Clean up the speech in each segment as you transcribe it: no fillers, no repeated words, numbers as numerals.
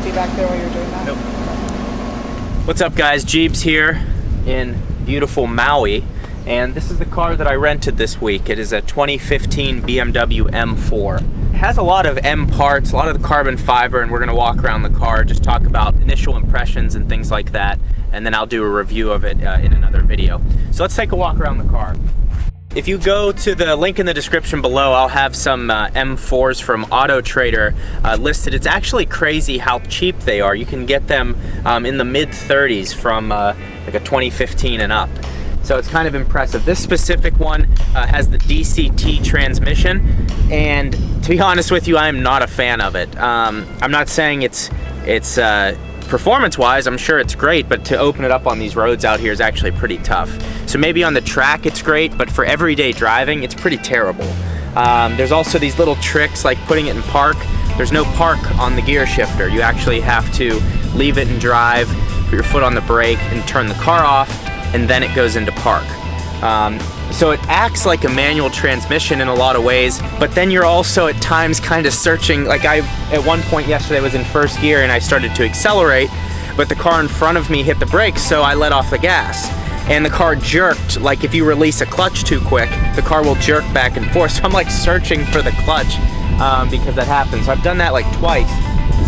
be back there while you're doing that? Nope. What's up, guys? Jeeps here in beautiful Maui, and this is the car that I rented this week. It is a 2015 BMW M4. It has a lot of M parts, a lot of the carbon fiber, and we're going to walk around the car, just talk about initial impressions and things like that, and then I'll do a review of it in another video. So let's take a walk around the car. If you go to the link in the description below, I'll have some M4s from Auto Trader listed. It's actually crazy how cheap they are. You can get them in the mid-30s from like a 2015 and up. So it's kind of impressive. This specific one has the DCT transmission, and to be honest with you, I am not a fan of it. I'm not saying it's performance-wise, I'm sure it's great, but to open it up on these roads out here is actually pretty tough. So maybe on the track it's great, but for everyday driving, it's pretty terrible. There's also these little tricks like putting it in park. There's no park on the gear shifter. You actually have to leave it in drive, put your foot on the brake, and turn the car off, and then it goes into park. So it acts like a manual transmission in a lot of ways, but then you're also at times kind of searching. Like at one point yesterday, I was in first gear and I started to accelerate, but the car in front of me hit the brakes, so I let off the gas. And the car jerked. Like if you release a clutch too quick, the car will jerk back and forth. So I'm like searching for the clutch because that happens. So I've done that like twice.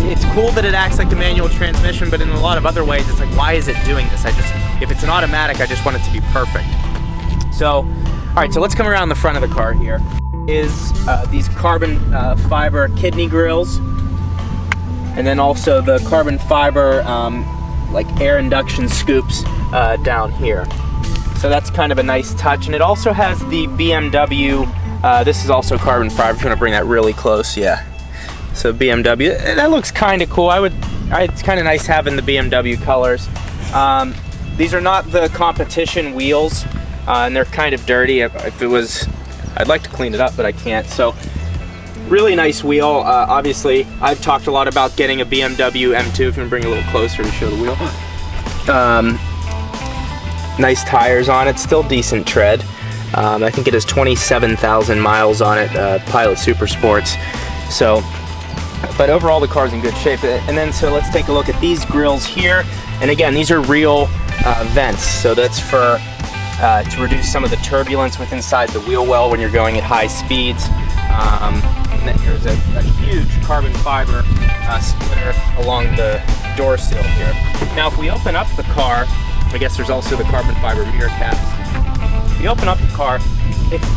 It's cool that it acts like a manual transmission, but in a lot of other ways, it's like, why is it doing this? If it's an automatic, I just want it to be perfect. So, all right, so let's come around the front of the car here. Is these carbon fiber kidney grills, and then also the carbon fiber like air induction scoops down here. So that's kind of a nice touch, and it also has the BMW, this is also carbon fiber, if you want to bring that really close, yeah. So BMW, that looks kind of cool. It's kind of nice having the BMW colors. These are not the competition wheels, and they're kind of dirty. If it was, I'd like to clean it up, but I can't. So really nice wheel. Obviously, I've talked a lot about getting a BMW M2. If you want to bring it a little closer to show the wheel. Nice tires on it, still decent tread. I think it has 27,000 miles on it, Pilot Super Sports. So, but overall the car's in good shape. And then so let's take a look at these grills here. And again, these are real vents. So that's for to reduce some of the turbulence with inside the wheel well when you're going at high speeds. And then here's a huge carbon fiber splitter along the door sill here. Now if we open up the car, I guess there's also the carbon fiber mirror caps. If you open up the car,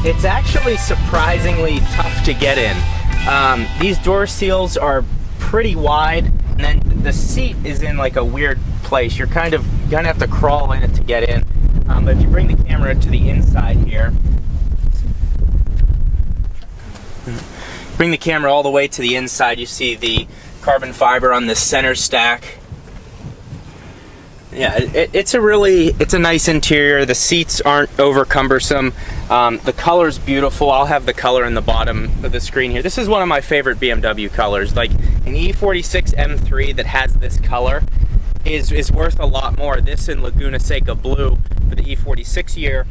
it's actually surprisingly tough to get in. These door seals are pretty wide, and then the seat is in like a weird place. You're gonna have to crawl in it to get in. But if you bring the camera to the inside here, bring the camera all the way to the inside, you see the carbon fiber on the center stack. Yeah, it's a nice interior. The seats aren't over cumbersome. The color's beautiful. I'll have the color in the bottom of the screen here. This is one of my favorite BMW colors. Like an E46 M3 that has this color is worth a lot more. This and Laguna Seca Blue for the E46 year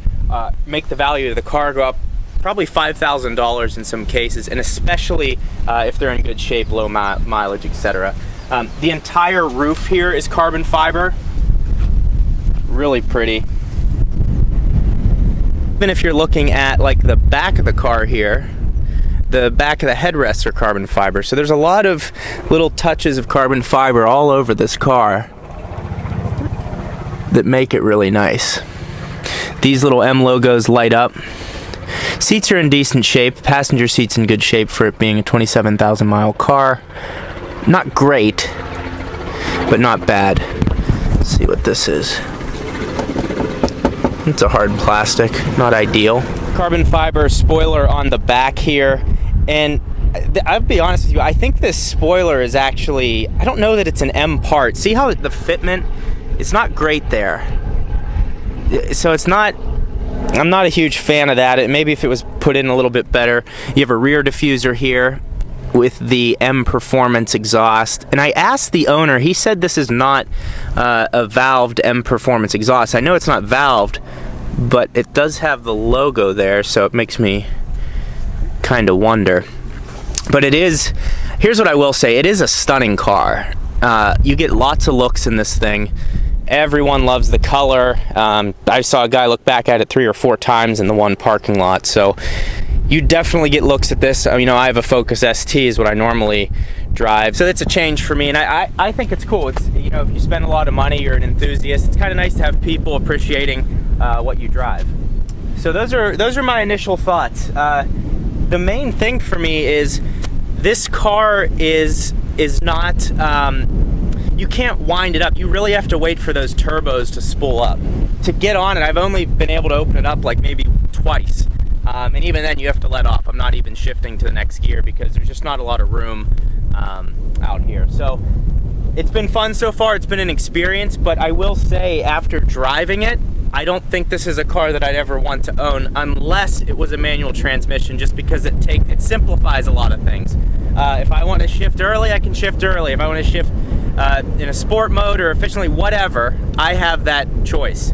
make the value of the car go up probably $5,000 in some cases, and especially if they're in good shape, low mileage, etc. The entire roof here is carbon fiber. Really pretty. Even if you're looking at like the back of the car here, the back of the headrests are carbon fiber. So there's a lot of little touches of carbon fiber all over this car that make it really nice. These little M logos light up. Seats are in decent shape. Passenger seats in good shape for it being a 27,000 mile car. Not great, but not bad. Let's see what this is. It's a hard plastic, not ideal. Carbon fiber spoiler on the back here, and I'll be honest with you, I think this spoiler is actually, I don't know that it's an M part. See how the fitment, it's not great there. So it's not, I'm not a huge fan of that. Maybe if it was put in a little bit better. You have a rear diffuser here with the M Performance exhaust, and I asked the owner, he said this is not a valved M Performance exhaust. I know it's not valved, but it does have the logo there, so it makes me kind of wonder. But it is, here's what I will say, it is a stunning car. you get lots of looks in this thing. Everyone loves the color. I saw a guy look back at it 3 or 4 times in the one parking lot. So you definitely get looks at this. You know, I have a Focus ST is what I normally drive. So that's a change for me. And I think it's cool. It's, you know, if you spend a lot of money, you're an enthusiast, it's kind of nice to have people appreciating what you drive. So those are my initial thoughts. The main thing for me is this car is not, you can't wind it up. You really have to wait for those turbos to spool up. To get on it, I've only been able to open it up like maybe twice. And even then you have to let off. I'm not even shifting to the next gear because there's just not a lot of room out here. So it's been fun so far. It's been an experience, but I will say after driving it, I don't think this is a car that I'd ever want to own unless it was a manual transmission, just because it simplifies a lot of things. If I want to shift early, I can shift early. If I want to shift in a sport mode or efficiently, whatever, I have that choice.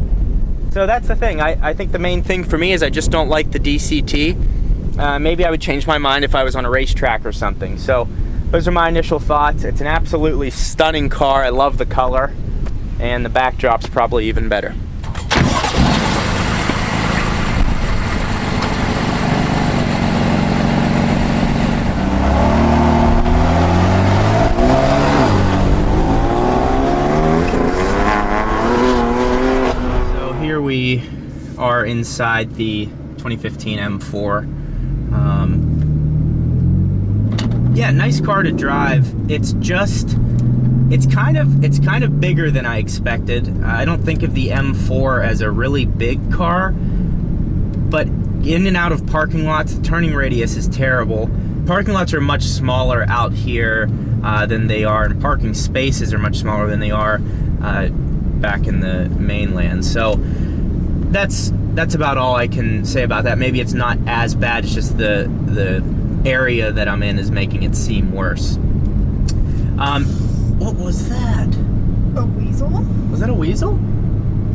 So that's the thing. I think the main thing for me is I just don't like the DCT. Maybe I would change my mind if I was on a racetrack or something. So those are my initial thoughts. It's an absolutely stunning car. I love the color, and the backdrop's probably even better. We are inside the 2015 M4. Yeah, nice car to drive. It's kind of bigger than I expected. I don't think of the M4 as a really big car, but in and out of parking lots, the turning radius is terrible. Parking lots are much smaller out here than they are, and parking spaces are much smaller than they are back in the mainland. So that's about all I can say about that. Maybe it's not as bad, it's just the area that I'm in is making it seem worse. What was that? A weasel? Was that a weasel?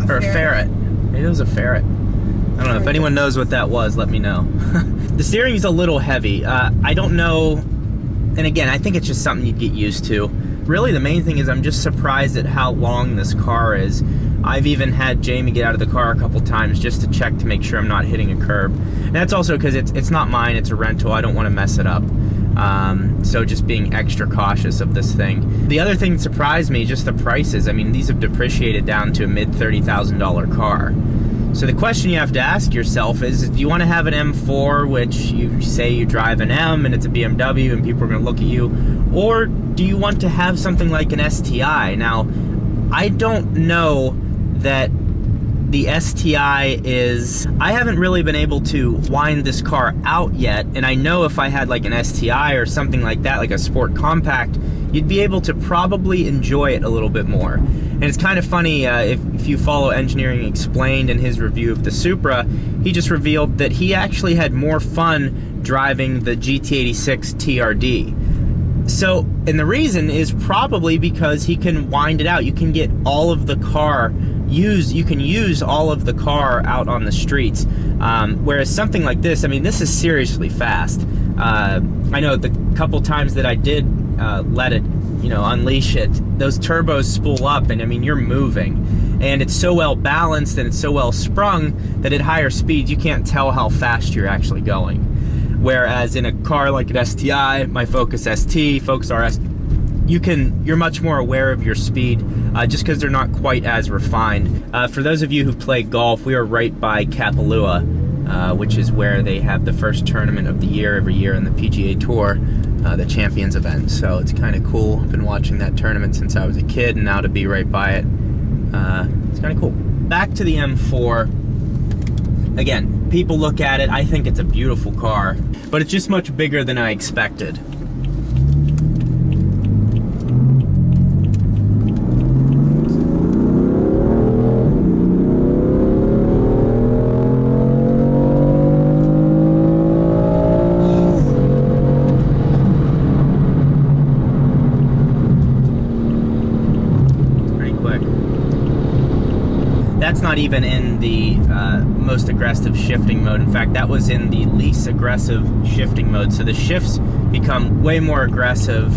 Or a ferret? Maybe it was a ferret. I don't know. If anyone knows what that was, let me know. The steering is a little heavy. I don't know, and again, I think it's just something you'd get used to. Really, the main thing is I'm just surprised at how long this car is. I've even had Jamie get out of the car a couple times just to check to make sure I'm not hitting a curb. And that's also because it's not mine, it's a rental. I don't want to mess it up. So just being extra cautious of this thing. The other thing that surprised me, just the prices. I mean, these have depreciated down to a mid $30,000 car. So the question you have to ask yourself is, do you want to have an M4, which you say you drive an M and it's a BMW and people are going to look at you, or do you want to have something like an STi? Now, I don't know that the STi is, I haven't really been able to wind this car out yet, and I know if I had like an STi or something like that, like a sport compact, you'd be able to probably enjoy it a little bit more. And it's kind of funny, if you follow Engineering Explained in his review of the Supra, he just revealed that he actually had more fun driving the GT86 TRD. So, and the reason is probably because he can wind it out. You can get all of the car you can use all of the car out on the streets, whereas something like this, I mean, this is seriously fast. I know the couple times that I did let it, you know, unleash it, those turbos spool up, and I mean, you're moving, and it's so well balanced and it's so well sprung that at higher speeds you can't tell how fast you're actually going. Whereas in a car like an STi, my Focus ST, Focus RS, you're much more aware of your speed just because they're not quite as refined. For those of you who play golf, we are right by Kapalua, which is where they have the first tournament of the year every year in the PGA Tour, the Champions event. So it's kind of cool. I've been watching that tournament since I was a kid, and now to be right by it, it's kind of cool. Back to the M4. Again, people look at it, I think it's a beautiful car, but it's just much bigger than I expected. That's not even in the most aggressive shifting mode. In fact, that was in the least aggressive shifting mode. So the shifts become way more aggressive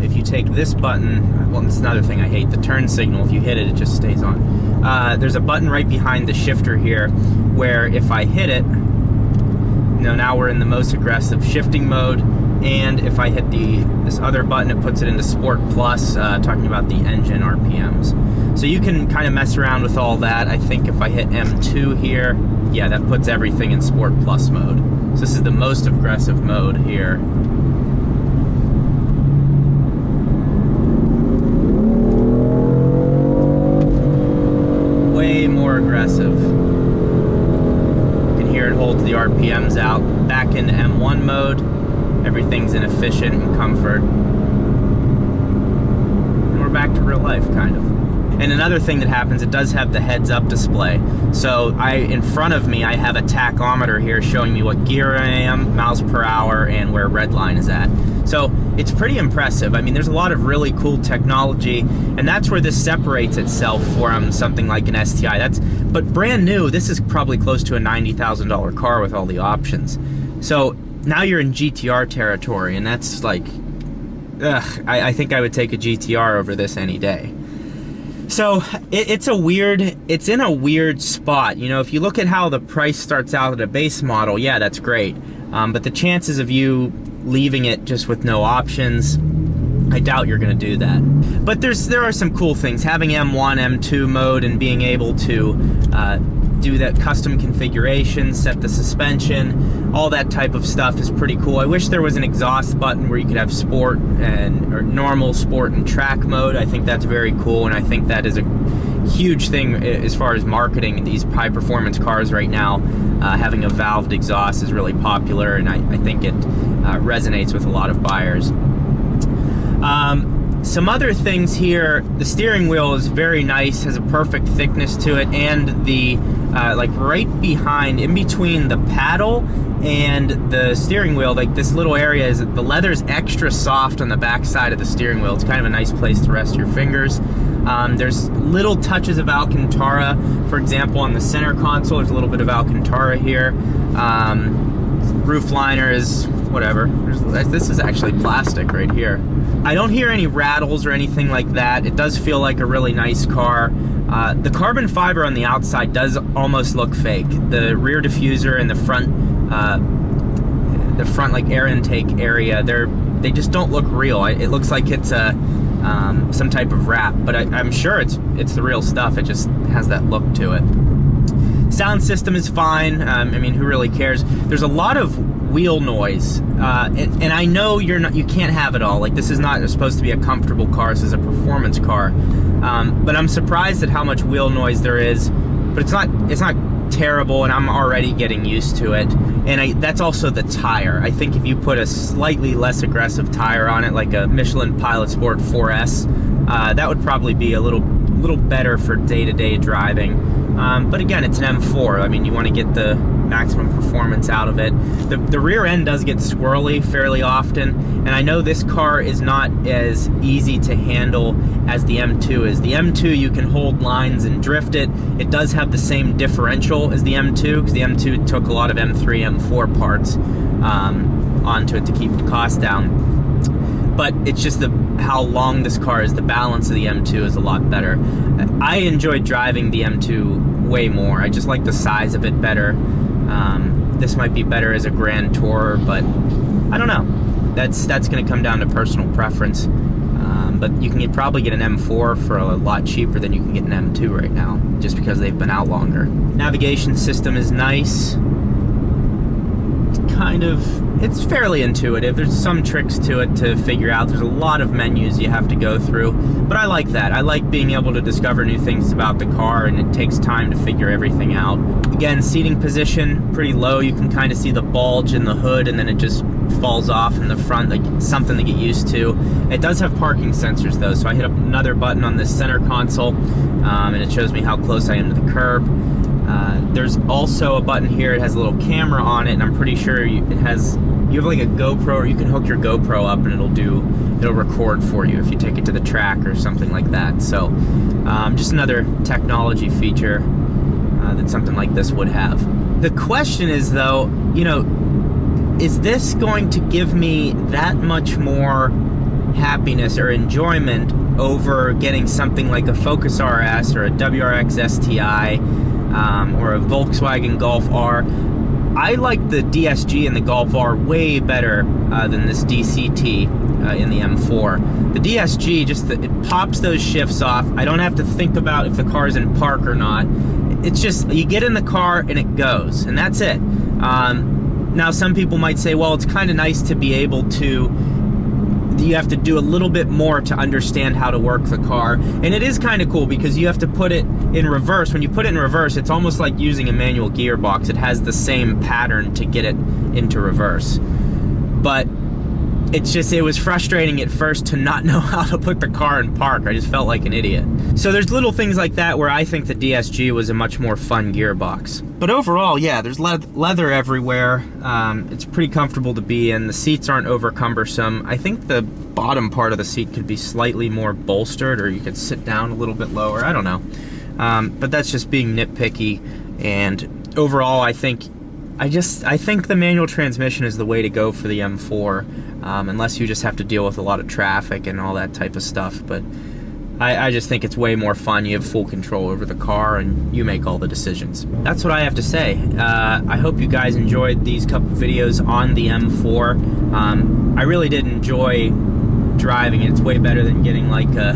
if you take this button. Well, that's another thing I hate, the turn signal. If you hit it, it just stays on. There's a button right behind the shifter here where if I hit it, now we're in the most aggressive shifting mode. And if I hit this other button, it puts it into Sport Plus, talking about the engine RPMs. So you can kind of mess around with all that. I think if I hit M2 here, yeah, that puts everything in Sport Plus mode. So this is the most aggressive mode here. Way more aggressive. You can hear it holds the RPMs out. Back into M1 mode. Everything's in efficient and comfort. And we're back to real life, kind of. And another thing that happens, it does have the heads-up display. So in front of me, I have a tachometer here showing me what gear I am, miles per hour, and where red line is at. So it's pretty impressive. I mean, there's a lot of really cool technology, and that's where this separates itself from something like an STi. But brand new, this is probably close to a $90,000 car with all the options. So now you're in GTR territory, and that's like, I think I would take a GTR over this any day. So it's in a weird spot. You know, if you look at how the price starts out at a base model, yeah, that's great. But the chances of you leaving it just with no options, I doubt you're gonna do that. But there are some cool things. Having M1, M2 mode and being able to do that custom configuration, set the suspension, all that type of stuff is pretty cool. I wish there was an exhaust button where you could have sport or normal, sport, and track mode. I think that's very cool, and I think that is a huge thing as far as marketing these high performance cars right now. Having a valved exhaust is really popular, and I think it resonates with a lot of buyers. Some other things here, the steering wheel is very nice, has a perfect thickness to it, and the like right behind, in between the paddle and the steering wheel, like this little area, is the leather's extra soft on the back side of the steering wheel. It's kind of a nice place to rest your fingers. There's little touches of Alcantara. For example, on the center console, there's a little bit of Alcantara here. Roof liner is whatever. This is actually plastic right here. I don't hear any rattles or anything like that. It does feel like a really nice car. The carbon fiber on the outside does almost look fake. The rear diffuser and the front like air intake area, they just don't look real. It looks like it's some type of wrap, but I'm sure it's the real stuff. It just has that look to it. Sound system is fine. I mean, who really cares? There's a lot of wheel noise, and I know you can't have it all. Like, this is not supposed to be a comfortable car. This is a performance car, but I'm surprised at how much wheel noise there is. But it's not terrible, and I'm already getting used to it. And that's also the tire. I think if you put a slightly less aggressive tire on it, like a Michelin Pilot Sport 4S, that would probably be a little better for day-to-day driving. But again, it's an M4. I mean, you want to get the maximum performance out of it. The rear end does get squirrely fairly often, and I know this car is not as easy to handle as the M2 is. The M2, you can hold lines and drift it. It does have the same differential as the M2, because the M2 took a lot of M3, M4 parts onto it to keep the cost down. But it's just how long this car is. The balance of the M2 is a lot better. I enjoyed driving the M2 way more. I just like the size of it better. This might be better as a Grand Tourer, but I don't know. That's going to come down to personal preference. But you can probably get an M4 for a lot cheaper than you can get an M2 right now, just because they've been out longer. Navigation system is nice. It's fairly intuitive. There's some tricks to it to figure out. There's a lot of menus you have to go through, but I like that. I like being able to discover new things about the car, and it takes time to figure everything out. Again, seating position, pretty low. You can kind of see the bulge in the hood, and then it just falls off in the front, like something to get used to. It does have parking sensors though, so I hit up another button on this center console, and it shows me how close I am to the curb. There's also a button here. It has a little camera on it, and I'm pretty sure you have like a GoPro, or you can hook your GoPro up and it'll record for you if you take it to the track or something like that. So just another technology feature that something like this would have. The question is though, you know, is this going to give me that much more happiness or enjoyment over getting something like a Focus RS or a WRX STi or a Volkswagen Golf R? I like the DSG and the Golf R way better than this DCT in the M4. The DSG, just it pops those shifts off. I don't have to think about if the car's in park or not. It's just, you get in the car and it goes, and that's it. Now some people might say, well, it's kind of nice to be able to, you have to do a little bit more to understand how to work the car. And it is kind of cool because you have to put it in reverse. When you put it in reverse, it's almost like using a manual gearbox. It has the same pattern to get it into reverse. But it's just, it was frustrating at first to not know how to put the car in park. I just felt like an idiot. So there's little things like that where I think the DSG was a much more fun gearbox. But overall, yeah, there's leather everywhere. It's pretty comfortable to be in. The seats aren't over cumbersome. I think the bottom part of the seat could be slightly more bolstered, or you could sit down a little bit lower. I don't know. But that's just being nitpicky. And overall, I think the manual transmission is the way to go for the M4, unless you just have to deal with a lot of traffic and all that type of stuff. But I just think it's way more fun. You have full control over the car and you make all the decisions. That's what I have to say. I hope you guys enjoyed these couple videos on the M4. I really did enjoy driving it. It's way better than getting like a,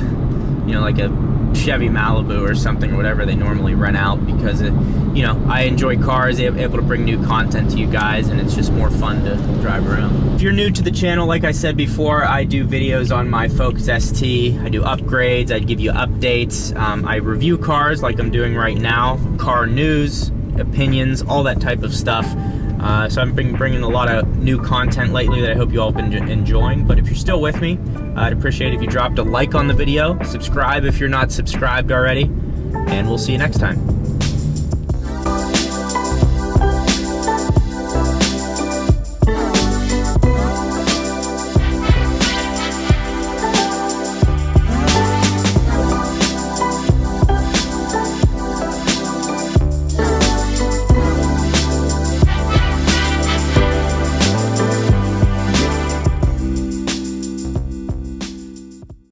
you know, like a Chevy Malibu or something, or whatever they normally rent out, because it, you know, I enjoy cars, able to bring new content to you guys, and it's just more fun to drive around. If you're new to the channel, like I said before, I do videos on my Focus ST. I do upgrades, I give you updates, I review cars like I'm doing right now, car news, opinions, all that type of stuff. So I've been bringing a lot of new content lately that I hope you all have been enjoying. But if you're still with me, I'd appreciate it if you dropped a like on the video, subscribe if you're not subscribed already, and we'll see you next time.